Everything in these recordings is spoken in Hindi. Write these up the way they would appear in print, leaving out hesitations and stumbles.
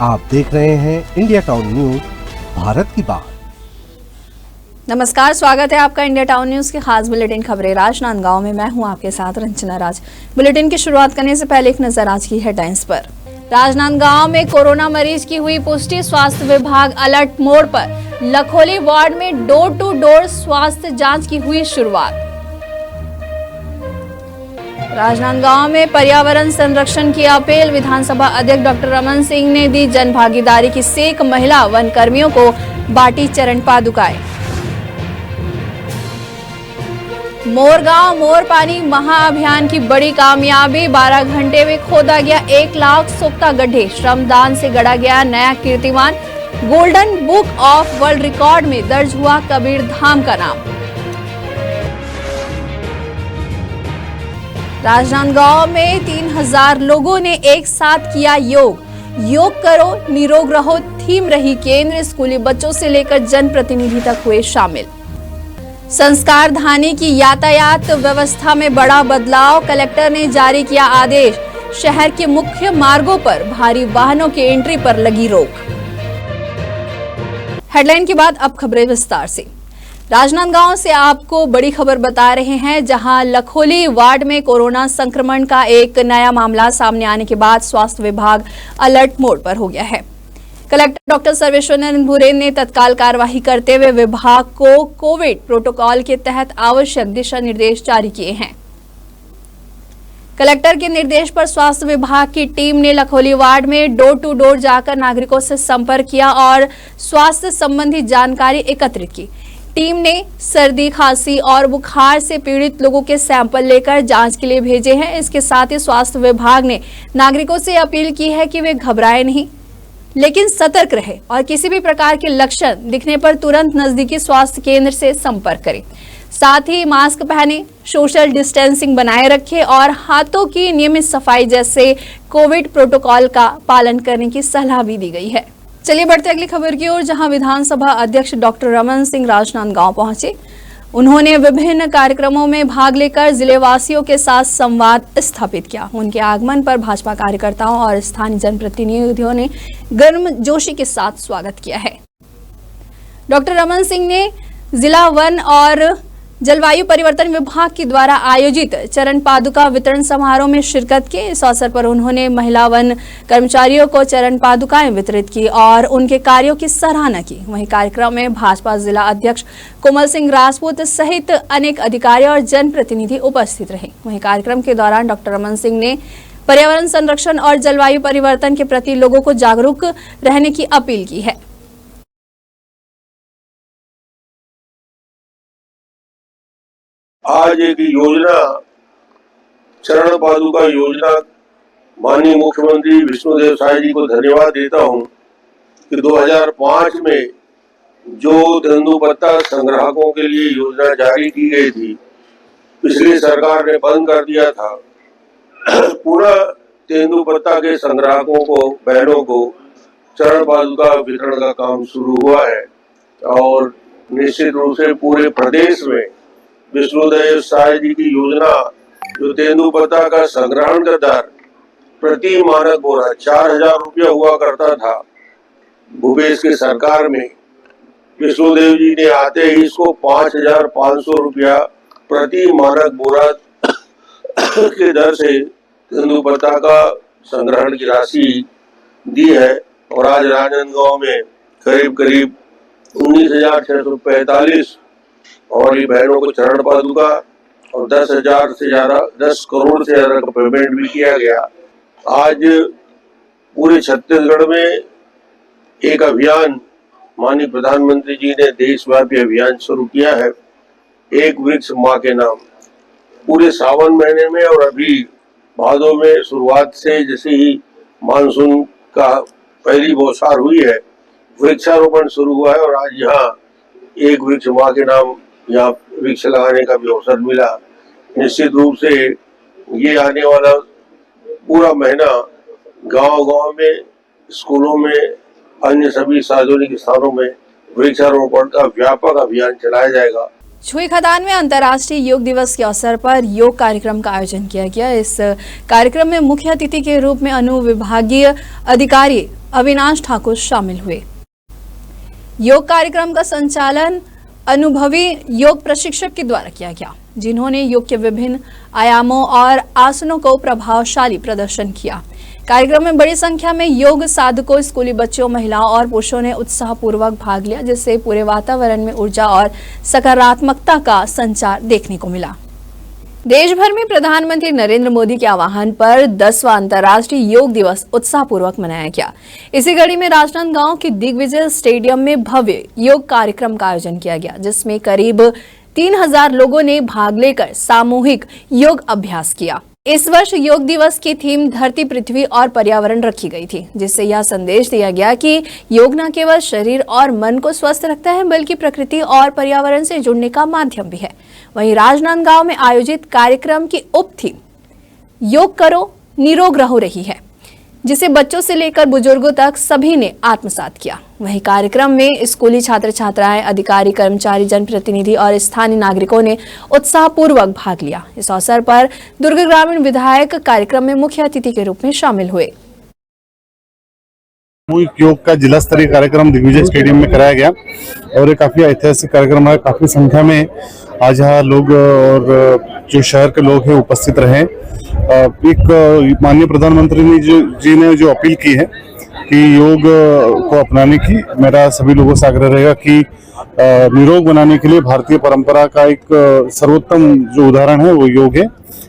आप देख रहे हैं इंडिया टाउन न्यूज, भारत की बात। नमस्कार, स्वागत है आपका इंडिया टाउन न्यूज के खास बुलेटिन खबरें राजनांदगांव में। मैं हूं आपके साथ रंजना राज। बुलेटिन की शुरुआत करने से पहले एक नजर आज की हेडलाइंस पर। राजनांदगांव में कोरोना मरीज की हुई पुष्टि, स्वास्थ्य विभाग अलर्ट मोड पर। लखोली वार्ड में डोर टू डोर स्वास्थ्य जांच की हुई शुरुआत। राजनांदगांव में पर्यावरण संरक्षण की अपील, विधानसभा अध्यक्ष डॉक्टर रमन सिंह ने दी जन भागीदारी की सेक, महिला वन कर्मियों को बांटी चरण पादुकाएं। मोरगांव मोर पानी महाअभियान की बड़ी कामयाबी, 12 घंटे में खोदा गया 1 लाख सोख्ता गड्ढे, श्रमदान से गढ़ा गया नया कीर्तिमान, golden book of world record में दर्ज हुआ कबीर धाम का नाम। राजनांदगांव में 3000 लोगों ने एक साथ किया योग करो निरोग रहो थीम रही केंद्र, स्कूली बच्चों से लेकर जनप्रतिनिधि तक हुए शामिल। संस्कार धानी की यातायात व्यवस्था में बड़ा बदलाव, कलेक्टर ने जारी किया आदेश, शहर के मुख्य मार्गों पर भारी वाहनों की एंट्री पर लगी रोक। हेडलाइन के बाद अब खबरें विस्तार से। राजनांदगांव से आपको बड़ी खबर बता रहे हैं, जहां लखोली वार्ड में कोरोना संक्रमण का एक नया मामला सामने आने के बाद स्वास्थ्य विभाग अलर्ट मोड पर हो गया है। कलेक्टर डॉक्टर सर्वेश्वर भूरेन ने तत्काल कार्यवाही करते हुए विभाग को कोविड प्रोटोकॉल के तहत आवश्यक दिशा निर्देश जारी किए हैं। कलेक्टर के निर्देश पर स्वास्थ्य विभाग की टीम ने लखोली वार्ड में डोर टू डोर जाकर नागरिकों से संपर्क किया और स्वास्थ्य संबंधी जानकारी एकत्रित की। टीम ने सर्दी, खांसी और बुखार से पीड़ित लोगों के सैंपल लेकर जांच के लिए भेजे हैं। इसके साथ ही स्वास्थ्य विभाग ने नागरिकों से अपील की है कि वे घबराएं नहीं, लेकिन सतर्क रहे और किसी भी प्रकार के लक्षण दिखने पर तुरंत नजदीकी स्वास्थ्य केंद्र से संपर्क करें। साथ ही मास्क पहने, सोशल डिस्टेंसिंग बनाए रखें और हाथों की नियमित सफाई जैसे कोविड प्रोटोकॉल का पालन करने की सलाह भी दी गई है। चलिए बढ़ते अगली खबर की ओर, जहां विधानसभा अध्यक्ष डॉक्टर रमन सिंह राजनांदगांव पहुंचे। उन्होंने विभिन्न कार्यक्रमों में भाग लेकर जिले वासियों के साथ संवाद स्थापित किया। उनके आगमन पर भाजपा कार्यकर्ताओं और स्थानीय जनप्रतिनिधियों ने गर्मजोशी के साथ स्वागत किया है। डॉक्टर रमन सिंह ने जिला वन और जलवायु परिवर्तन विभाग के द्वारा आयोजित चरण पादुका वितरण समारोह में शिरकत की। इस अवसर पर उन्होंने महिला वन कर्मचारियों को चरण पादुकाएं वितरित की और उनके कार्यों की सराहना की। वहीं कार्यक्रम में भाजपा जिला अध्यक्ष कोमल सिंह राजपूत सहित अनेक अधिकारी और जनप्रतिनिधि उपस्थित रहे। वहीं कार्यक्रम के दौरान डॉक्टर रमन सिंह ने पर्यावरण संरक्षण और जलवायु परिवर्तन के प्रति लोगों को जागरूक रहने की अपील की है। आज एक योजना, चरण पादुका योजना, माननीय मुख्यमंत्री विष्णुदेव साय जी को धन्यवाद देता हूं कि 2005 में जो तेंदुपत्ता संग्राहकों के लिए योजना जारी की गई थी, पिछली सरकार ने बंद कर दिया था। पूरा तेंदुपत्ता के संग्राहकों को, बहनों को चरण पादुका वितरण का काम शुरू हुआ है और निश्चित रूप से पूरे प्रदेश में विष्णुदेव साय जी की योजना, जो तेंदुपत्ता का संग्रहण का दर प्रति मानक बोरा 4000 रुपया हुआ करता था, भूपेश की सरकार में विष्णुदेव जी ने आते ही इसको 5500 रुपया प्रति मानक बोरा के दर से तेंदुपत्ता का संग्रहण की राशि दी है और आज राजनांदगांव में करीब करीब 19,645 और ये बहनों को चरण पादुका और 10,000 से ज्यादा, 10 करोड़ से ज्यादा का पेमेंट भी किया गया। आज पूरे छत्तीसगढ़ में एक अभियान माननीय प्रधानमंत्री जी ने देशव्यापी अभियान शुरू किया है, एक वृक्ष माँ के नाम। पूरे सावन महीने में और अभी भादों में शुरुआत से जैसे ही मानसून का पहली बौछार हुई है, वृक्षारोपण शुरू हुआ है और आज यहाँ एक वृक्ष माँ के नाम यहाँ वृक्ष लगाने का भी अवसर मिला। निश्चित रूप से ये आने वाला पूरा महीना गांव-गांव में, स्कूलों में, अन्य सभी सार्वजनिक स्थानों में वृक्षारोपण का व्यापक अभियान चलाया जाएगा। छुई खदान में अंतर्राष्ट्रीय योग दिवस के अवसर पर योग कार्यक्रम का आयोजन किया गया। इस कार्यक्रम में मुख्य अतिथि के रूप में अनुविभागीय अधिकारी अविनाश ठाकुर शामिल हुए। योग कार्यक्रम का संचालन अनुभवी योग प्रशिक्षक के द्वारा किया गया, जिन्होंने योग के विभिन्न आयामों और आसनों को प्रभावशाली प्रदर्शन किया। कार्यक्रम में बड़ी संख्या में योग साधकों, स्कूली बच्चों, महिलाओं और पुरुषों ने उत्साहपूर्वक भाग लिया, जिससे पूरे वातावरण में ऊर्जा और सकारात्मकता का संचार देखने को मिला। देश भर में प्रधानमंत्री नरेंद्र मोदी के आह्वान पर 10वां अंतर्राष्ट्रीय योग दिवस उत्साहपूर्वक मनाया गया। इसी कड़ी में राजनांदगांव के दिग्विजय स्टेडियम में भव्य योग कार्यक्रम का आयोजन किया गया, जिसमें करीब 3000 लोगों ने भाग लेकर सामूहिक योग अभ्यास किया। इस वर्ष योग दिवस की थीम धरती, पृथ्वी और पर्यावरण रखी गई थी, जिससे यह संदेश दिया गया कि योग न केवल शरीर और मन को स्वस्थ रखता है, बल्कि प्रकृति और पर्यावरण से जुड़ने का माध्यम भी है। वहीं राजनांदगांव में आयोजित कार्यक्रम की उप थीम योग करो निरोग रहो रही है, जिसे बच्चों से लेकर बुजुर्गों तक सभी ने आत्मसात किया। वहीं कार्यक्रम में स्कूली छात्र छात्राएं, अधिकारी, कर्मचारी, जनप्रतिनिधि और स्थानीय नागरिकों ने उत्साहपूर्वक भाग लिया। इस अवसर पर दुर्ग ग्रामीण विधायक कार्यक्रम में मुख्य अतिथि के रूप में शामिल हुए। योग का जिला स्तरीय कार्यक्रम दिग्विजय स्टेडियम में कराया गया और ये काफी ऐतिहासिक कार्यक्रम है। काफी संख्या में आज यहाँ लोग और जो शहर के लोग हैं उपस्थित रहे। एक माननीय प्रधानमंत्री जी ने जो अपील की है कि योग को अपनाने की, मेरा सभी लोगों से आग्रह रहेगा कि निरोग बनाने के लिए भारतीय परंपरा का एक सर्वोत्तम जो उदाहरण है वो योग है।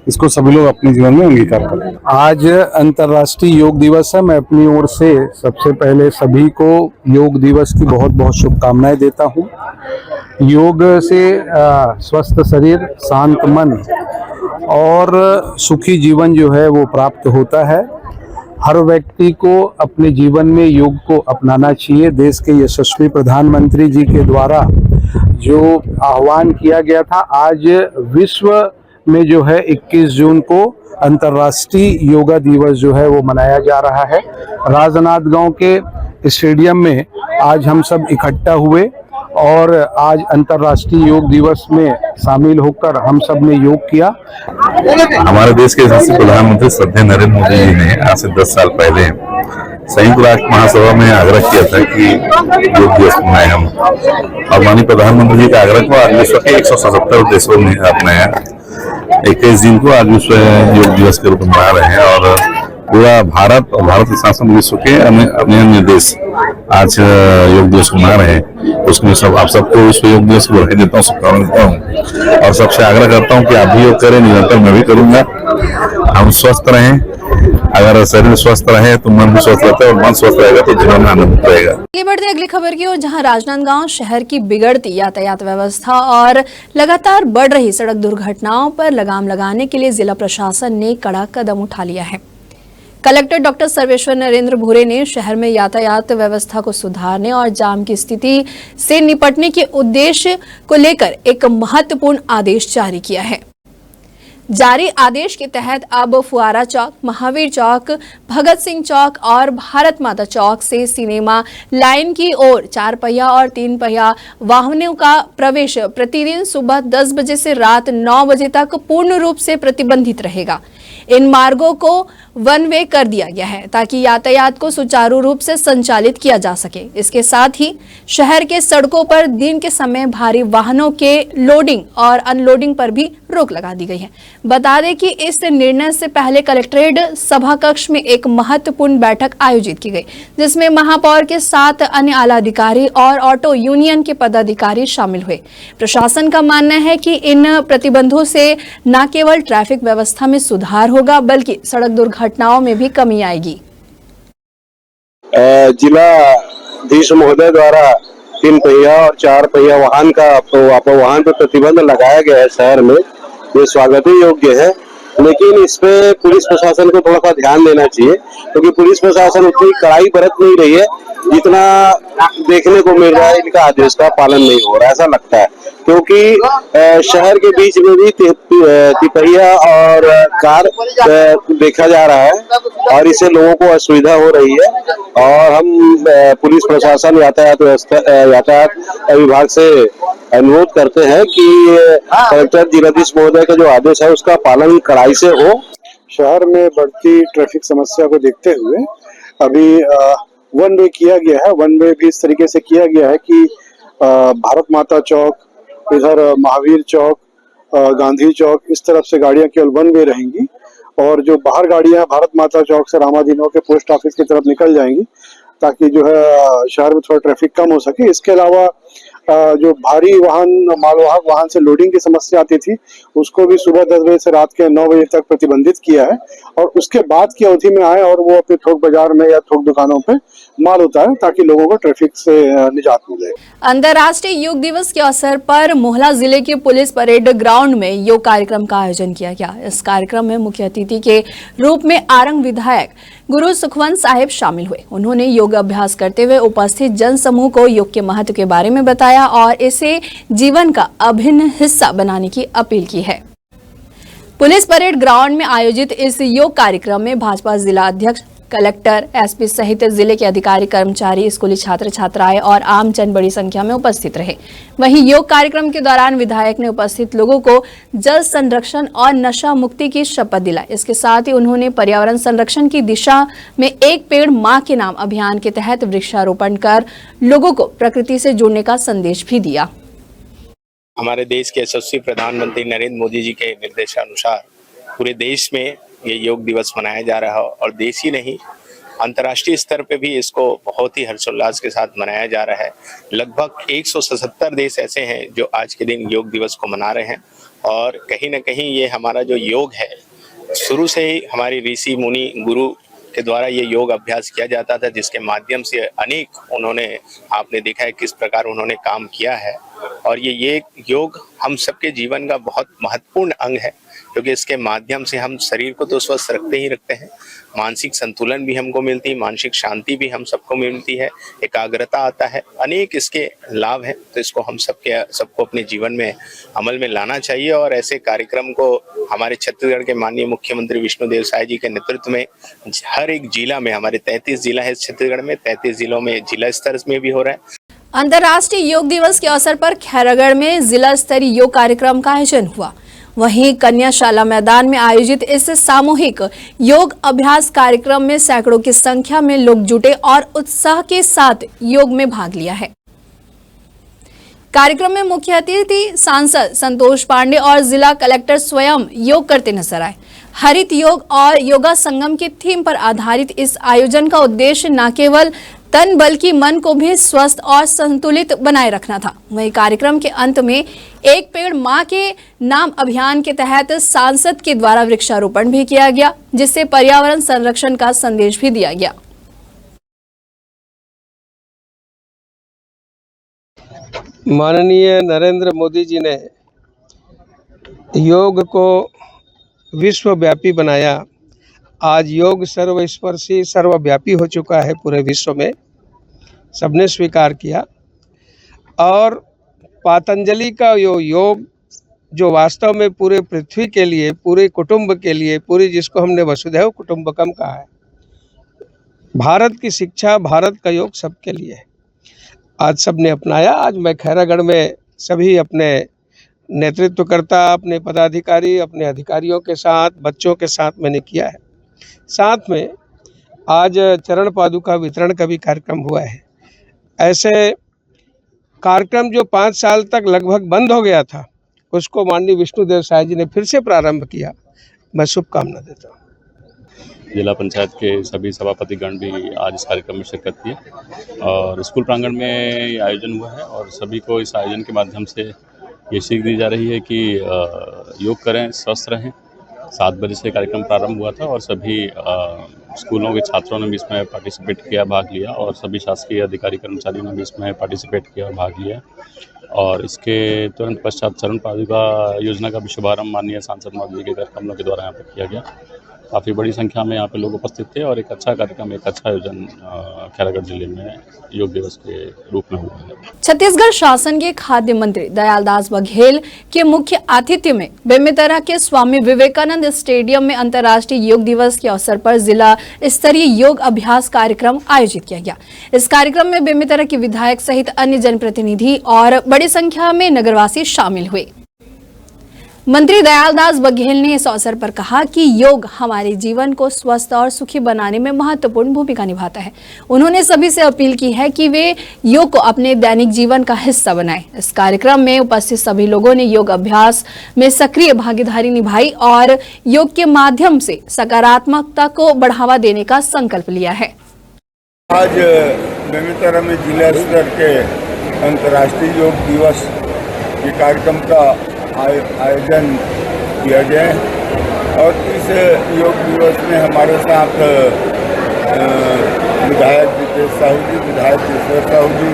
इसको सभी लोग अपने जीवन में अंगीकार करें। आज अंतर्राष्ट्रीय योग दिवस है। मैं अपनी ओर से सबसे पहले सभी को योग दिवस की बहुत बहुत शुभकामनाएं देता हूँ। योग से स्वस्थ शरीर, शांत मन और सुखी जीवन जो है वो प्राप्त होता है। हर व्यक्ति को अपने जीवन में योग को अपनाना चाहिए। देश के यशस्वी प्रधानमंत्री जी के द्वारा जो आह्वान किया गया था, आज विश्व में जो है 21 जून को अंतर्राष्ट्रीय योगा दिवस जो है वो मनाया जा रहा है। राजनांदगांव के स्टेडियम में आज हम सब इकट्ठा हुए और आज अंतर्राष्ट्रीय योग दिवस में शामिल होकर हम सब ने योग किया। हमारे देश के यशस्वी प्रधानमंत्री श्रद्धेय नरेंद्र मोदी जी ने आज से 10 साल पहले संयुक्त राष्ट्र महासभा में आग्रह किया था कि योग दिवस मनाए हम, और माननीय प्रधानमंत्री जी के आग्रह को आज विश्व के 177 देशों ने अपनाया। 21 जून को आज विश्व योग दिवस के रूप में मना रहे हैं और पूरा भारत और भारत के साथ साथ विश्व के अन्य देश आज योग दिवस मना रहे हैं। उसमें सब आप सबको विश्व योग दिवस की बधाई देता हूँ, शुभकामनाएं देता हूँ और सबसे आग्रह करता हूँ कि आप भी योग करें। निरंतर मैं भी करूंगा। हम स्वस्थ रहें, अगर शरीर स्वस्थ रहे तो मन भी स्वस्थ रहता है और मन स्वस्थ रहेगा तो जीवन में आनंद रहेगा। आगे बढ़ते अगली खबर की ओर, जहां राजनांदगांव शहर की बिगड़ती यातायात व्यवस्था और लगातार बढ़ रही सड़क दुर्घटनाओं पर लगाम लगाने के लिए जिला प्रशासन ने कड़ा कदम उठा लिया है। कलेक्टर डॉक्टर सर्वेश्वर नरेंद्र भूरे ने शहर में यातायात व्यवस्था को सुधारने और जाम की स्थिति से निपटने के उद्देश्य को लेकर एक महत्वपूर्ण आदेश जारी किया है। जारी आदेश के तहत अब फुआरा चौक, महावीर चौक, भगत सिंह चौक और भारत माता चौक से सिनेमा लाइन की ओर 4 पहिया और 3 पहिया वाहनों का प्रवेश प्रतिदिन सुबह 10 बजे से रात 9 बजे तक पूर्ण रूप से प्रतिबंधित रहेगा। इन मार्गों को वन वे कर दिया गया है ताकि यातायात को सुचारू रूप से संचालित किया जा सके। इसके साथ ही शहर के सड़कों पर दिन के समय भारी वाहनों के लोडिंग और अनलोडिंग पर भी रोक लगा दी गई है। बता दें कि इस निर्णय से पहले कलेक्ट्रेट सभा कक्ष में एक महत्वपूर्ण बैठक आयोजित की गई, जिसमें महापौर के 7 अन्य आला अधिकारी और ऑटो यूनियन के पदाधिकारी शामिल हुए। प्रशासन का मानना है कि इन प्रतिबंधों से न केवल ट्रैफिक व्यवस्था में सुधार होगा बल्कि सड़क दुर्घटनाओं में भी कमी आएगी। जिलाधीश महोदय द्वारा 3 पहिया और 4 पहिया वाहन वाहन पर प्रतिबंध लगाया गया है शहर में, ये स्वागत योग्य है। लेकिन इस पे पुलिस प्रशासन को थोड़ा सा ध्यान देना चाहिए, क्योंकि पुलिस प्रशासन उतनी कड़ाई बरत नहीं रही है जितना देखने को मिल रहा है। इनका आदेश का पालन नहीं हो रहा, ऐसा लगता है, क्योंकि शहर के बीच में भी तिपहिया और कार देखा जा रहा है और इससे लोगों को असुविधा हो रही है। और हम पुलिस प्रशासन यातायात विभाग से अनुरोध करते हैं कि कलेक्टर जिलाधीश महोदय का जो आदेश है उसका पालन कड़ाई से हो। शहर में बढ़ती ट्रैफिक समस्या को देखते हुए अभी वन वे किया गया है। वन वे भी इस तरीके से किया गया है कि भारत माता चौक, इधर महावीर चौक, गांधी चौक, इस तरफ से गाड़ियां केवल वन वे रहेंगी और जो बाहर गाड़ियां भारत माता चौक से रामाधीन होकर पोस्ट ऑफिस की तरफ निकल जाएंगी ताकि जो है शहर में थोड़ा ट्रैफिक कम हो सके। इसके अलावा जो भारी वाहन, मालवाहक वाहन से लोडिंग की समस्या आती थी, उसको भी सुबह 10 बजे से रात के 9 बजे तक प्रतिबंधित किया है और उसके बाद की अवधि में आए और वो अपने थोक बाजार में या थोक दुकानों पे माल उतारे ताकि लोगों को ट्रैफिक से निजात मिले। अंतर्राष्ट्रीय योग दिवस के अवसर पर मोहला जिले के पुलिस परेड ग्राउंड में योग कार्यक्रम का आयोजन किया गया। इस कार्यक्रम में मुख्य अतिथि के रूप में आरंग विधायक गुरु सुखवंत साहिब शामिल हुए। उन्होंने योग अभ्यास करते हुए उपस्थित जन समूह को योग के महत्व के बारे में बताया और इसे जीवन का अभिन्न हिस्सा बनाने की अपील की है। पुलिस परेड ग्राउंड में आयोजित इस योग कार्यक्रम में भाजपा जिला अध्यक्ष, कलेक्टर, एसपी सहित जिले के अधिकारी, कर्मचारी, स्कूली छात्र छात्राएं और आमजन बड़ी संख्या में उपस्थित रहे। वहीं योग कार्यक्रम के दौरान विधायक ने उपस्थित लोगों को जल संरक्षण और नशा मुक्ति की शपथ दिलाई। इसके साथ ही उन्होंने पर्यावरण संरक्षण की दिशा में एक पेड़ मां के नाम अभियान के तहत वृक्षारोपण कर लोगों को प्रकृति से जुड़ने का संदेश भी दिया। हमारे देश के यशस्वी प्रधानमंत्री नरेंद्र मोदी जी के निर्देशानुसार पूरे देश में ये योग दिवस मनाया जा रहा है और देश ही नहीं अंतर्राष्ट्रीय स्तर पे भी इसको बहुत ही हर्षोल्लास के साथ मनाया जा रहा है। लगभग 177 देश ऐसे हैं जो आज के दिन योग दिवस को मना रहे हैं और कहीं ना कहीं ये हमारा जो योग है, शुरू से ही हमारी ऋषि मुनि गुरु के द्वारा ये योग अभ्यास किया जाता था, जिसके माध्यम से अनेक उन्होंने, आपने देखा है किस प्रकार उन्होंने काम किया है और ये योग हम सबके जीवन का बहुत महत्वपूर्ण अंग है, क्योंकि इसके माध्यम से हम शरीर को तो स्वस्थ रखते ही रखते हैं, मानसिक संतुलन भी हमको मिलती है, मानसिक शांति भी हम सबको मिलती है, एकाग्रता आता है, अनेक इसके लाभ हैं। तो इसको हम सबको अपने जीवन में अमल में लाना चाहिए और ऐसे कार्यक्रम को हमारे छत्तीसगढ़ के माननीय मुख्यमंत्री विष्णुदेव साय जी के नेतृत्व में हर एक जिला में, हमारे 33 जिला है छत्तीसगढ़ में, 33 जिलों में जिला स्तर में भी हो रहा है। अंतर्राष्ट्रीय योग दिवस के अवसर पर खैरागढ़ में जिला स्तरीय योग कार्यक्रम का आयोजन हुआ। वहीं कन्याशाला मैदान में आयोजित इस सामूहिक योग अभ्यास कार्यक्रम में सैकड़ों की संख्या में लोग जुटे और उत्साह के साथ योग में भाग लिया है। कार्यक्रम में मुख्य अतिथि सांसद संतोष पांडे और जिला कलेक्टर स्वयं योग करते नजर आए। हरित योग और योगा संगम की थीम पर आधारित इस आयोजन का उद्देश्य न केवल तन बल्कि मन को भी स्वस्थ और संतुलित बनाए रखना था। वहीं कार्यक्रम के अंत में एक पेड़ मां के नाम अभियान के तहत सांसद के द्वारा वृक्षारोपण भी किया गया, जिससे पर्यावरण संरक्षण का संदेश भी दिया गया। माननीय नरेंद्र मोदी जी ने योग को विश्वव्यापी बनाया। आज योग सर्वस्पर्शी, सर्वव्यापी हो चुका है पूरे विश्व में, सबने स्वीकार किया। और पतंजलि का योग जो वास्तव में पूरे पृथ्वी के लिए, पूरे कुटुंब के लिए, पूरी जिसको हमने वसुधैव कुटुंबकम कहा है, भारत की शिक्षा, भारत का योग सबके लिए है। आज सबने अपनाया। आज मैं खैरागढ़ में सभी अपने नेतृत्वकर्ता, अपने पदाधिकारी, अपने अधिकारियों के साथ, बच्चों के साथ मैंने किया है। साथ में आज चरण पादुका वितरण का भी कार्यक्रम हुआ है। ऐसे कार्यक्रम जो 5 साल तक लगभग बंद हो गया था, उसको माननीय विष्णुदेव साय जी ने फिर से प्रारंभ किया। मैं शुभकामना देता हूँ। जिला पंचायत के सभी सभापतिगण भी आज इस कार्यक्रम में शिरकत किए और स्कूल प्रांगण में ये आयोजन हुआ है और सभी को इस आयोजन के माध्यम से ये सीख दी जा रही है कि योग करें, स्वस्थ रहें। 7 बजे से कार्यक्रम प्रारंभ हुआ था और सभी स्कूलों के छात्रों ने भी इसमें पार्टिसिपेट किया, भाग लिया और सभी शासकीय अधिकारी कर्मचारियों ने भी इसमें पार्टिसिपेट किया और भाग लिया। और इसके तुरंत पश्चात चरण पादुका योजना का भी शुभारंभ माननीय सांसद महोदय के कार्यक्रमों के द्वारा यहाँ पर किया गया। काफ़ी बड़ी संख्या में यहाँ पे लोग उपस्थित थे और एक अच्छा कार्यक्रम, एक अच्छा आयोजन खैरागढ़ जिले में योग दिवस के रूप में हुआ है। छत्तीसगढ़ शासन के खाद्य मंत्री दयालदास बघेल के मुख्य आतिथ्य में बेमेतरा के स्वामी विवेकानंद स्टेडियम में अंतर्राष्ट्रीय योग दिवस के अवसर पर जिला स्तरीय योग अभ्यास कार्यक्रम आयोजित किया गया। इस कार्यक्रम में बेमेतरा के विधायक सहित अन्य जनप्रतिनिधि और बड़ी संख्या में नगरवासी शामिल हुए। मंत्री दयालदास बघेल ने इस अवसर पर कहा कि योग हमारे जीवन को स्वस्थ और सुखी बनाने में महत्वपूर्ण भूमिका निभाता है। उन्होंने सभी से अपील की है कि वे योग को अपने दैनिक जीवन का हिस्सा बनाएं। इस कार्यक्रम में उपस्थित सभी लोगों ने योग अभ्यास में सक्रिय भागीदारी निभाई और योग के माध्यम से सकारात्मकता को बढ़ावा देने का संकल्प लिया है। आज बेमेतरा में जिला स्तर के अंतर्राष्ट्रीय योग दिवस के कार्यक्रम का आयोजन किया गया है और इस योग दिवस में हमारे साथ विधायक जितेश साहू जी, विधायक ईश्वर साहू जी,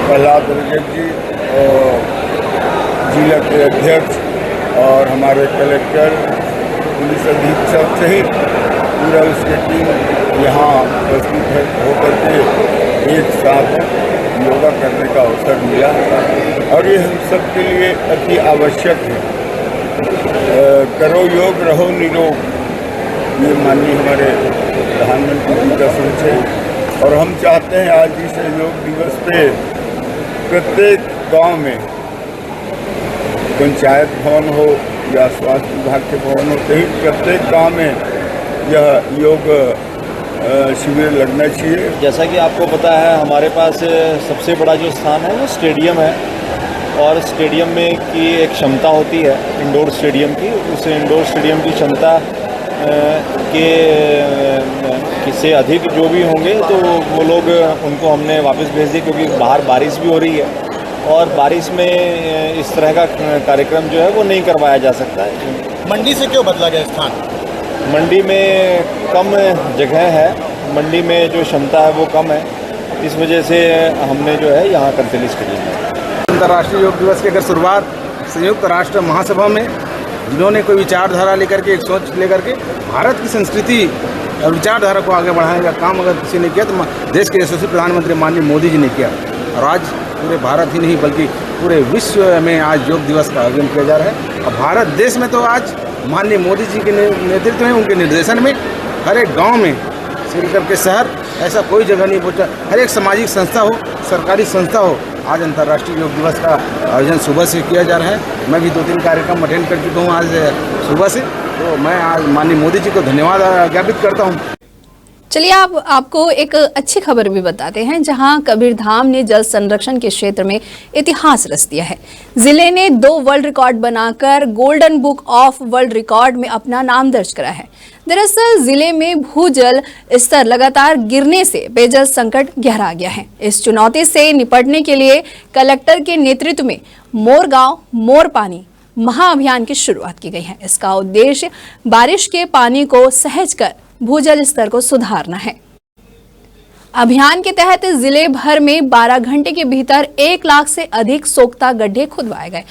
प्रहलाद रजक जी और जिला के अध्यक्ष और हमारे कलेक्टर, पुलिस अधीक्षक सहित पूरा उसकी टीम यहाँ उपस्थित होकर के एक साथ योगा करने का अवसर मिला और ये हम सब के लिए अति आवश्यक है। करो योग रहो निरोग, ये माननीय हमारे प्रधानमंत्री जी का सोच है और हम चाहते हैं आज इस योग दिवस पे प्रत्येक गांव में पंचायत भवन हो या स्वास्थ्य विभाग के भवन हो, कहीं प्रत्येक गांव में यह योग शिविर लगना चाहिए। जैसा कि आपको पता है हमारे पास सबसे बड़ा जो स्थान है वो स्टेडियम है और स्टेडियम में की एक क्षमता होती है इंडोर स्टेडियम की। उस इंडोर स्टेडियम की क्षमता से अधिक जो भी होंगे तो वो लोग उनको हमने वापस भेज दिए क्योंकि बाहर बारिश भी हो रही है और बारिश में इस तरह का कार्यक्रम जो है वो नहीं करवाया जा सकता है। मंडी से क्यों बदला गया स्थान? मंडी में कम जगह है, मंडी में जो क्षमता है वो कम है, इस वजह से हमने जो है यहाँ कंतलिस करी है। अंतर्राष्ट्रीय योग दिवस की अगर शुरुआत संयुक्त राष्ट्र महासभा में जिन्होंने कोई विचारधारा लेकर के, एक सोच लेकर के भारत की संस्कृति और विचारधारा को आगे बढ़ाने का काम अगर किसी ने किया तो देश के यशस्वी प्रधानमंत्री माननीय मोदी जी ने किया और आज पूरे भारत ही नहीं बल्कि पूरे विश्व में आज योग दिवस का आयोजन किया जा रहा है। और भारत देश में तो आज माननीय मोदी जी के नेतृत्व में, उनके निर्देशन में हर एक गांव में से लेकर के शहर ऐसा कोई जगह नहीं पहुंचा, हर एक सामाजिक संस्था हो, सरकारी संस्था हो, आज अंतर्राष्ट्रीय योग दिवस का आयोजन सुबह से किया जा रहा है। मैं भी 2-3 कार्यक्रम अटेंड कर चुका हूँ आज सुबह से, तो मैं आज माननीय मोदी जी को धन्यवाद ज्ञापित करता हूँ। चलिए आपको एक अच्छी खबर भी बताते हैं, जहां कबीरधाम ने जल संरक्षण के क्षेत्र में इतिहास रच दिया है। जिले ने 2 वर्ल्ड रिकॉर्ड बनाकर golden book of world record में अपना नाम दर्ज करा है। दरअसल जिले में भूजल स्तर लगातार गिरने से पेयजल संकट गहरा गया है। इस चुनौती से निपटने के लिए कलेक्टर के नेतृत्व में मोर गांव मोर पानी महाअभियान की शुरुआत की गई है। इसका उद्देश्य बारिश के पानी को सहज कर भूजल स्तर को सुधारना है। अभियान के तहत जिले भर में 12 घंटे के भीतर 1 लाख से अधिक सोख्ता गड्ढे खुदवाए गए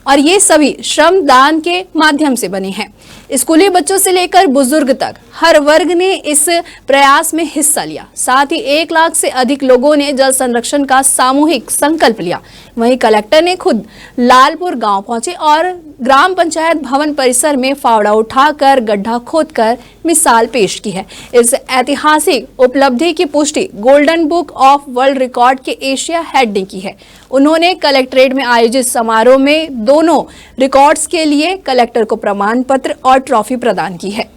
और ये सभी श्रमदान के माध्यम से बने हैं। स्कूली बच्चों से लेकर बुजुर्ग तक हर वर्ग ने इस प्रयास में हिस्सा लिया। साथ ही 1 लाख से अधिक लोगों ने जल संरक्षण का सामूहिक संकल्प लिया। वहीं कलेक्टर ने खुद लालपुर गांव पहुंचे और ग्राम पंचायत भवन परिसर में फावड़ा उठाकर गड्ढा खोदकर मिसाल पेश की है। इस ऐतिहासिक उपलब्धि की पुष्टि golden book of world record के एशिया हेड ने की है। उन्होंने कलेक्ट्रेट में आयोजित समारोह में दोनों रिकॉर्ड्स के लिए कलेक्टर को प्रमाण पत्र और ट्रॉफी प्रदान की है।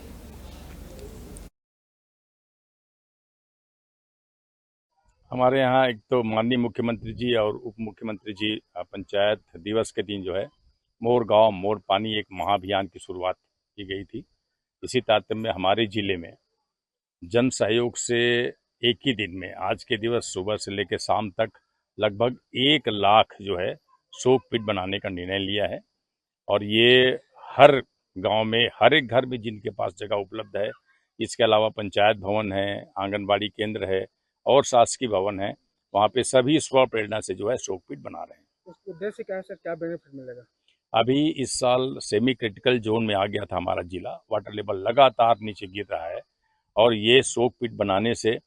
हमारे यहाँ एक तो माननीय मुख्यमंत्री जी और उप मुख्यमंत्री जी पंचायत दिवस के दिन जो है मोर गांव मोर पानी एक महाअभियान की शुरुआत की गई थी। इसी तारतम्य में हमारे जिले में जन सहयोग से एक ही दिन में आज के दिवस सुबह से लेकर शाम तक लगभग 1 लाख जो है सोक पिट बनाने का निर्णय लिया है और ये हर गांव में हर एक घर में जिनके पास जगह उपलब्ध है। इसके अलावा पंचायत भवन है, आंगनबाड़ी केंद्र है और शासकीय भवन है, वहाँ पे सभी स्व प्रेरणा से जो है सोक पिट बना रहे हैं। उसको उद्देश्य क्या है सर, क्या बेनिफिट मिलेगा? अभी इस साल सेमी क्रिटिकल जोन में आ गया था हमारा जिला, वाटर लेवल लगातार नीचे गिर रहा है और ये सोक पिट बनाने से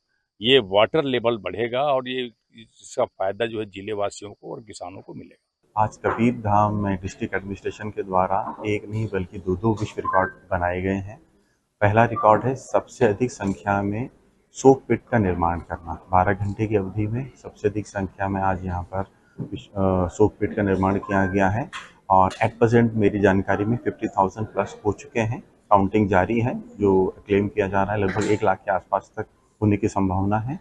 ये वाटर लेवल बढ़ेगा और ये इसका फायदा जो है जिले वासियों को और किसानों को मिलेगा। आज कबीरधाम में डिस्ट्रिक्ट एडमिनिस्ट्रेशन के द्वारा एक नहीं बल्कि 2 विश्व रिकॉर्ड बनाए गए हैं। पहला रिकॉर्ड है सबसे अधिक संख्या में सोक पिट का निर्माण करना। 12 घंटे की अवधि में सबसे अधिक संख्या में आज यहाँ पर सोक पिट का निर्माण किया गया है और एट प्रेजेंट मेरी जानकारी में 50,000 प्लस हो चुके हैं। काउंटिंग जारी है, जो क्लेम किया जा रहा है लगभग 1 लाख के आसपास तक होने की संभावना है।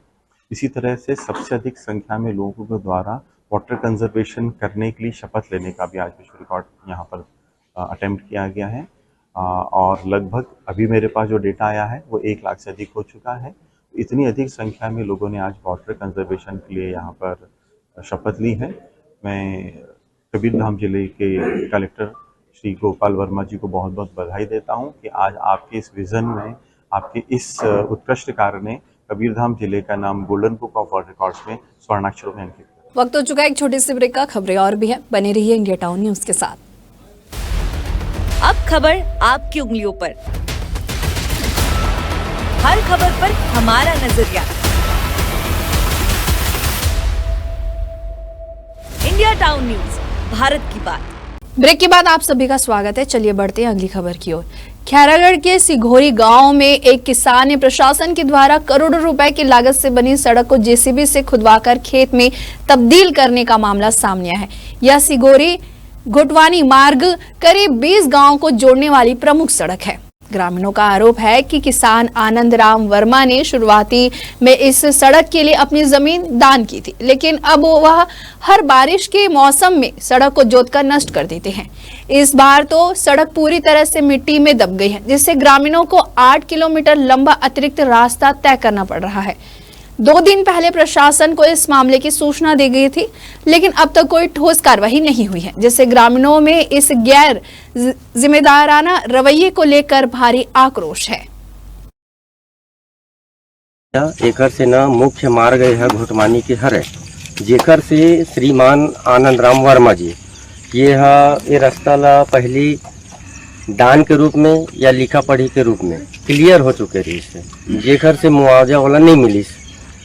इसी तरह से सबसे अधिक संख्या में लोगों के द्वारा वाटर कंजर्वेशन करने के लिए शपथ लेने का भी आज विश्व रिकॉर्ड यहाँ पर अटेम्प्ट किया गया है। और लगभग अभी मेरे पास जो डेटा आया है वो 1 लाख से अधिक हो चुका है। इतनी अधिक संख्या में लोगों ने आज वाटर कंजर्वेशन के लिए यहाँ पर शपथ ली है। मैं कबीरधाम जिले के कलेक्टर श्री गोपाल वर्मा जी को बहुत बहुत बधाई देता हूँ कि आज आपके इस विज़न में, आपके इस उत्कृष्ट कार्य ने कबीरधाम जिले का नाम golden book of world records में स्वर्णाक्षरों में अंकित किया। वक्त हो चुका है एक छोटी सी ब्रेक का। खबरें और भी हैं, बने रहिए इंडिया टाउन न्यूज के साथ। अब खबर आपकी उंगलियों पर, हर खबर पर हमारा नजरिया। इंडिया टाउन न्यूज, भारत की बात। ब्रेक के बाद आप सभी का स्वागत है। चलिए बढ़ते हैं अगली खबर की ओर। खैरागढ़ के सिघोरी गांव में एक किसान ने प्रशासन के द्वारा करोड़ों रुपए की लागत से बनी सड़क को जेसीबी से खुदवाकर खेत में तब्दील करने का मामला सामने आया है। यह सिघोरी घुटवानी मार्ग करीब 20 गांवों को जोड़ने वाली प्रमुख सड़क है। ग्रामीणों का आरोप है कि किसान आनंद राम वर्मा ने शुरुआती में इस सड़क के लिए अपनी जमीन दान की थी, लेकिन अब वह हर बारिश के मौसम में सड़क को जोतकर नष्ट कर देते हैं। इस बार तो सड़क पूरी तरह से मिट्टी में दब गई है, जिससे ग्रामीणों को 8 किलोमीटर लंबा अतिरिक्त रास्ता तय करना पड़ रहा है। 2 दिन पहले प्रशासन को इस मामले की सूचना दी गई थी, लेकिन अब तक कोई ठोस कार्रवाई नहीं हुई है, जिससे ग्रामीणों में इस गैर जिम्मेदाराना रवैये को लेकर भारी आक्रोश है। एकर से न मुख्य मार्ग है घुटमानी के हरे, जेकर से श्रीमान आनंद राम वर्मा जी ये रास्ता ला पहली दान के रूप में या लिखा पढ़ी के रूप में क्लियर हो चुके रही से, जेकर से मुआवजा वाला नहीं मिली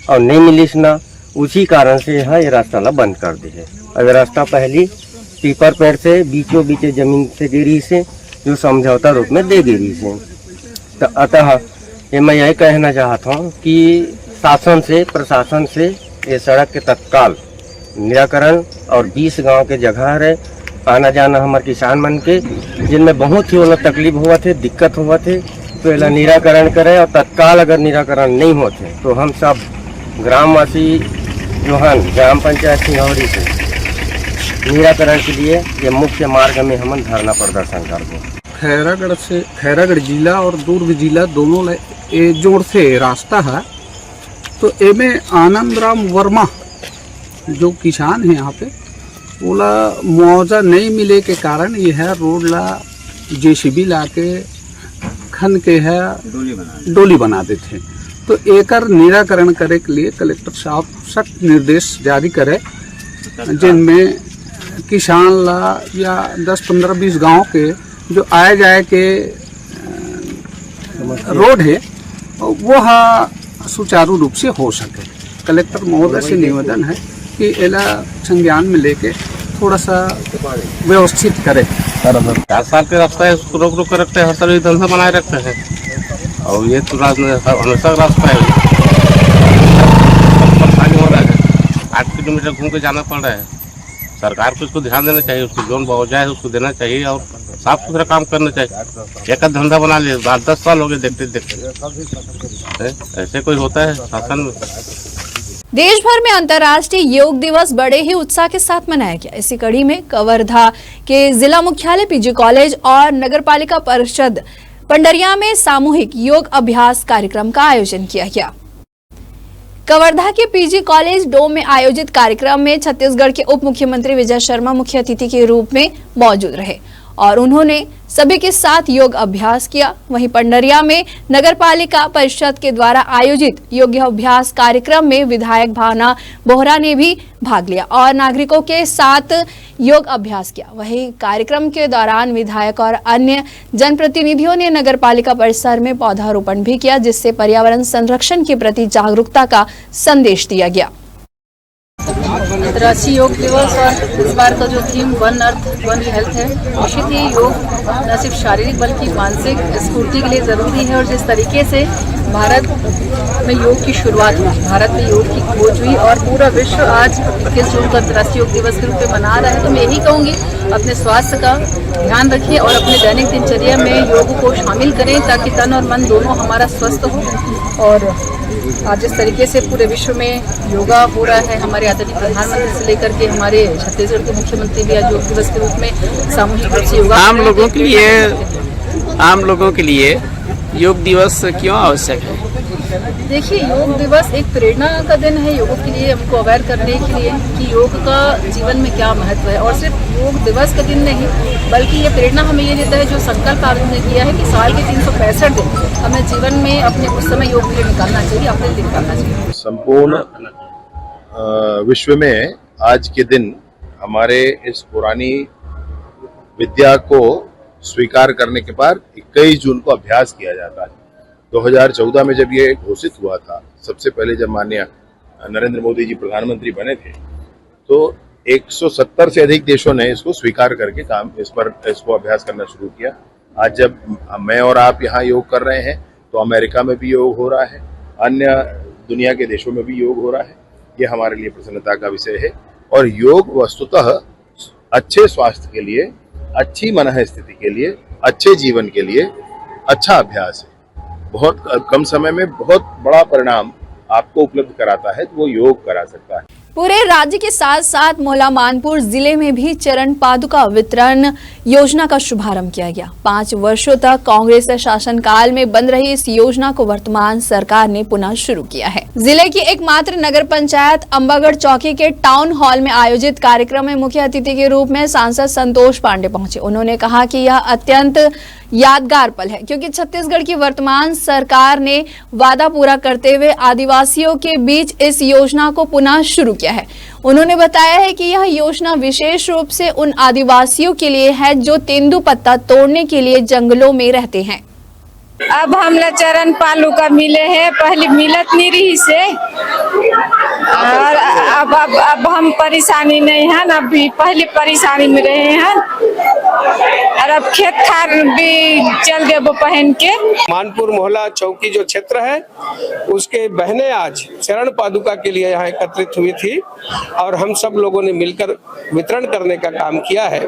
और नहीं मिलिस ना, उसी कारण से ये रास्ता ला बंद कर दी है। अब रास्ता पहली पीपर पेड़ से बीचों बीच जमीन से गिरी से जो समझौता रूप में दे गिरी से। तो अतः ये मैं यही कहना चाहता हूँ कि शासन से, प्रशासन से ये सड़क के तत्काल निराकरण और 20 गांव के जगह है आना जाना हमारे किसान मन के, जिनमें बहुत ही वाला तकलीफ हुआ थे, दिक्कत हुआ थे, तो इसका निराकरण करें। और तत्काल अगर निराकरण नहीं होते तो हम सब ग्रामवासी जो हैं ग्राम पंचायत सिंघौरी से निराकरण के लिए ये मुख्य मार्ग में हम धरना प्रदर्शन करते। खैरागढ़ जिला और दुर्ग जिला दोनों जोड़ से रास्ता है, तो एमें आनंद राम वर्मा जो किसान है यहाँ पे, बोला मुआवजा नहीं मिले के कारण यह रोड ला जेसीबी ला के खन के है डोली बना देते। तो एकर निराकरण करे के लिए कलेक्टर साहब सख्त निर्देश जारी करे, जिनमें किसान ला या 10-15-20 गांव के जो आए जाए के रोड है वह सुचारू रूप से हो सके। कलेक्टर महोदय से निवेदन है कि एला संज्ञान में लेके थोड़ा सा व्यवस्थित करे। 4 साल के रास्ता है, उसको रोक रोक कर रखते हैं, हर तरह धंधा बनाए रखते हैं, और ये तो हमेशा रास्ता है, परेशानी हो रहा है। 8 किलोमीटर घूम के जाना पड़ रहा है। सरकार को इसको ध्यान देना चाहिए, उसको जोन मुआवजा है उसको देना चाहिए और साफ सुथरा काम करना चाहिए। एक धंधा बना लिया, 10 साल हो गए देखते देखते, ऐसे कोई होता है शासन में। देश भर में अंतर्राष्ट्रीय योग दिवस बड़े ही उत्साह के साथ मनाया गया। इसी कड़ी में कवर्धा के जिला मुख्यालय पीजी कॉलेज और नगरपालिका परिषद पंडरिया में सामूहिक योग अभ्यास कार्यक्रम का आयोजन किया गया। कवर्धा के पीजी कॉलेज डोम में आयोजित कार्यक्रम में छत्तीसगढ़ के उप मुख्यमंत्री विजय शर्मा मुख्य अतिथि के रूप में मौजूद रहे और उन्होंने सभी के साथ योग अभ्यास किया। वहीं पंडरिया में नगरपालिका परिषद के द्वारा आयोजित योग अभ्यास कार्यक्रम में विधायक भावना बोहरा ने भी भाग लिया और नागरिकों के साथ योग अभ्यास किया। वहीं कार्यक्रम के दौरान विधायक और अन्य जनप्रतिनिधियों ने नगरपालिका परिसर में पौधारोपण भी किया, जिससे पर्यावरण संरक्षण के प्रति जागरूकता का संदेश दिया गया। अंतर्राष्ट्रीय योग दिवस और इस बार का जो theme one earth one health है, निश्चित ही योग न सिर्फ शारीरिक बल्कि मानसिक स्फूर्ति के लिए ज़रूरी है। और जिस तरीके से भारत में योग की शुरुआत हुई, भारत में योग की खोज हुई और पूरा विश्व आज 21 जून को अंतर्राष्ट्रीय योग दिवस के रूप में मना रहा है, तो मैं यही कहूँगी अपने स्वास्थ्य का ध्यान रखिए और अपने दैनिक दिनचर्या में योग को शामिल करें ताकि तन और मन दोनों हमारा स्वस्थ हो। और आज जिस तरीके से पूरे विश्व में योगा हो रहा है, हमारे आदरणीय प्रधानमंत्री से लेकर के हमारे छत्तीसगढ़ के मुख्यमंत्री भी आज योग दिवस के रूप में सामूहिक रूप से योगा आम लोगों के लिए योग दिवस क्यों आवश्यक है? देखिए, योग दिवस एक प्रेरणा का दिन है योगों के लिए, हमको अवेयर करने के लिए कि योग का जीवन में क्या महत्व है। और सिर्फ योग दिवस का दिन नहीं बल्कि ये प्रेरणा हमें ये देता है, जो संकल्प आपने किया है कि साल के 365 दिन हमें जीवन में अपने उस समय योग के लिए निकालना चाहिए, अपने लिए निकालना चाहिए। संपूर्ण विश्व में आज के दिन हमारे इस पुरानी विद्या को स्वीकार करने के बाद 21 जून को अभ्यास किया जाता है। 2014 में जब ये घोषित हुआ था, सबसे पहले जब माननीय नरेंद्र मोदी जी प्रधानमंत्री बने थे, तो 170 से अधिक देशों ने इसको स्वीकार करके इसको अभ्यास करना शुरू किया। आज जब मैं और आप यहाँ योग कर रहे हैं तो अमेरिका में भी योग हो रहा है, अन्य दुनिया के देशों में भी योग हो रहा है। ये हमारे लिए प्रसन्नता का विषय है। और योग वस्तुतः अच्छे स्वास्थ्य के लिए, अच्छी मन स्थिति के लिए, अच्छे जीवन के लिए अच्छा अभ्यास है। बहुत कम समय में बहुत बड़ा परिणाम आपको उपलब्ध कराता है, तो वो योग करा सकता है। पूरे राज्य के साथ साथ मोहला मानपुर जिले में भी चरण पादुका वितरण योजना का शुभारंभ किया गया। 5 वर्षों तक कांग्रेस शासनकाल में बंद रही इस योजना को वर्तमान सरकार ने पुनः शुरू किया है। जिले की एकमात्र नगर पंचायत अंबागढ़ चौकी के टाउन हॉल में आयोजित कार्यक्रम में मुख्य अतिथि के रूप में सांसद संतोष पांडे पहुंचे। उन्होंने कहा कि यह अत्यंत यादगार पल है क्योंकि छत्तीसगढ़ की वर्तमान सरकार ने वादा पूरा करते हुए आदिवासियों के बीच इस योजना को पुनः शुरू किया है। उन्होंने बताया है कि यह योजना विशेष रूप से उन आदिवासियों के लिए है जो तेंदुपत्ता तोड़ने के लिए जंगलों में रहते हैं। अब हम चरण पादुका मिले हैं, पहले मिलत नहीं रही से, और अब हम परेशानी नहीं है, अब भी पहले परेशानी में रहे हैं और अब खेत खार भी चल गए वो पहन के। मानपुर मोहला चौकी जो क्षेत्र है उसके बहनें आज चरण पादुका के लिए यहाँ एकत्रित हुई थी और हम सब लोगों ने मिलकर वितरण करने का काम किया है।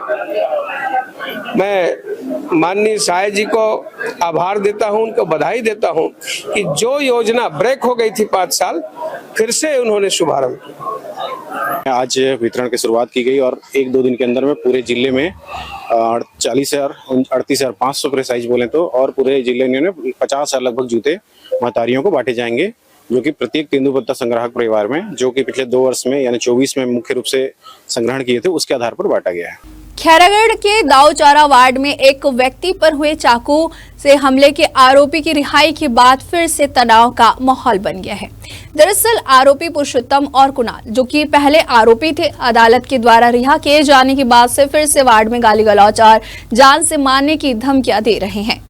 मैं माननीय साय जी को आभार देता हूं, उनको बधाई देता हूं कि जो योजना ब्रेक हो गई थी 5 साल, फिर से उन्होंने शुभारंभ किया। आज वितरण की शुरुआत की गई और 1-2 दिन के अंदर में पूरे जिले में 38,500 प्रेसाइज बोले तो, और पूरे जिले में 50,000 लगभग जूते महतारियों को बांटे जाएंगे, जो कि प्रत्येक तेंदुपत्ता संग्राहक परिवार में, जो कि पिछले 2 वर्ष में यानी 24 में मुख्य रूप से संग्रहण किए थे, उसके आधार पर बांटा गया है। खैरागढ़ के दाऊचारा वार्ड में एक व्यक्ति पर हुए चाकू से हमले के आरोपी की रिहाई के बाद फिर से तनाव का माहौल बन गया है। दरअसल आरोपी पुरुषोत्तम और कुणाल, जो कि पहले आरोपी थे, अदालत के द्वारा रिहा किए जाने के बाद से फिर से वार्ड में गाली गलौज और जान से मारने की धमकियां दे रहे हैं।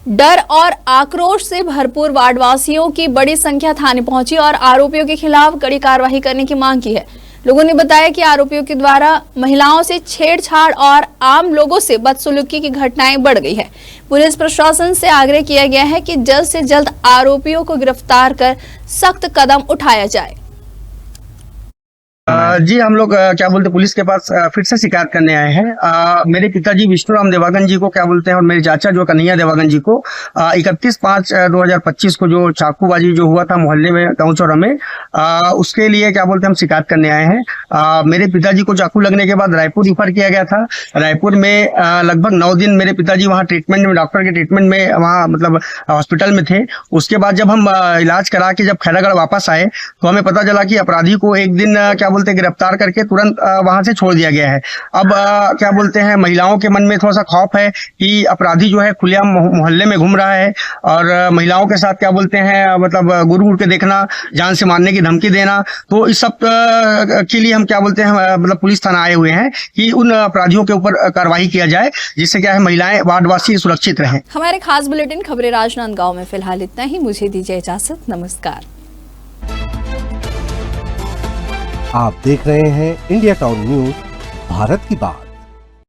डर और आक्रोश से भरपूर वार्डवासियों की बड़ी संख्या थाने पहुंची और आरोपियों के खिलाफ कड़ी कार्रवाई करने की मांग की है। लोगों ने बताया कि आरोपियों के द्वारा महिलाओं से छेड़छाड़ और आम लोगों से बदसलूकी की घटनाएं बढ़ गई है। पुलिस प्रशासन से आग्रह किया गया है कि जल्द से जल्द आरोपियों को गिरफ्तार कर सख्त कदम उठाया जाए। जी, हम लोग क्या बोलते पुलिस के पास फिर से शिकायत करने आए हैं। मेरे पिताजी विष्णुराम देवागन जी को क्या बोलते हैं और मेरे चाचा जो कन्हैया देवागन जी को 31/5/2025 को जो चाकूबाजी जो हुआ था मोहल्ले में दाऊचौरा में, उसके लिए क्या बोलते हैं हम शिकायत करने आए हैं। मेरे पिताजी को चाकू लगने के बाद रायपुर रिफर किया गया था। रायपुर में लगभग 9 दिन मेरे पिताजी वहाँ ट्रीटमेंट में, डॉक्टर के ट्रीटमेंट में वहाँ मतलब हॉस्पिटल में थे। उसके बाद जब हम इलाज करा के जब खैरागढ़ वापस आए तो हमें पता चला कि अपराधी को एक दिन क्या बोलते गिरफ्तार करके तुरंत वहां से छोड़ दिया गया है। अब क्या बोलते हैं महिलाओं के मन में थोड़ा सा खौफ है कि अपराधी जो है खुलेआम मोहल्ले में घूम रहा है और महिलाओं के साथ क्या बोलते हैं मतलब गुड़ के देखना, जान से मारने की धमकी देना। तो इस सब के लिए हम क्या बोलते हैं मतलब पुलिस थाना आए हुए हैं कि उन अपराधियों के ऊपर कार्रवाई किया जाए, जिससे क्या है महिलाएं वार्डवासी सुरक्षित रहें। हमारे खास बुलेटिन खबरें राजनांदगांव में फिलहाल इतना ही। मुझे दीजिए इजाजत, नमस्कार। आप देख रहे हैं इंडिया टाउन न्यूज, भारत की बात।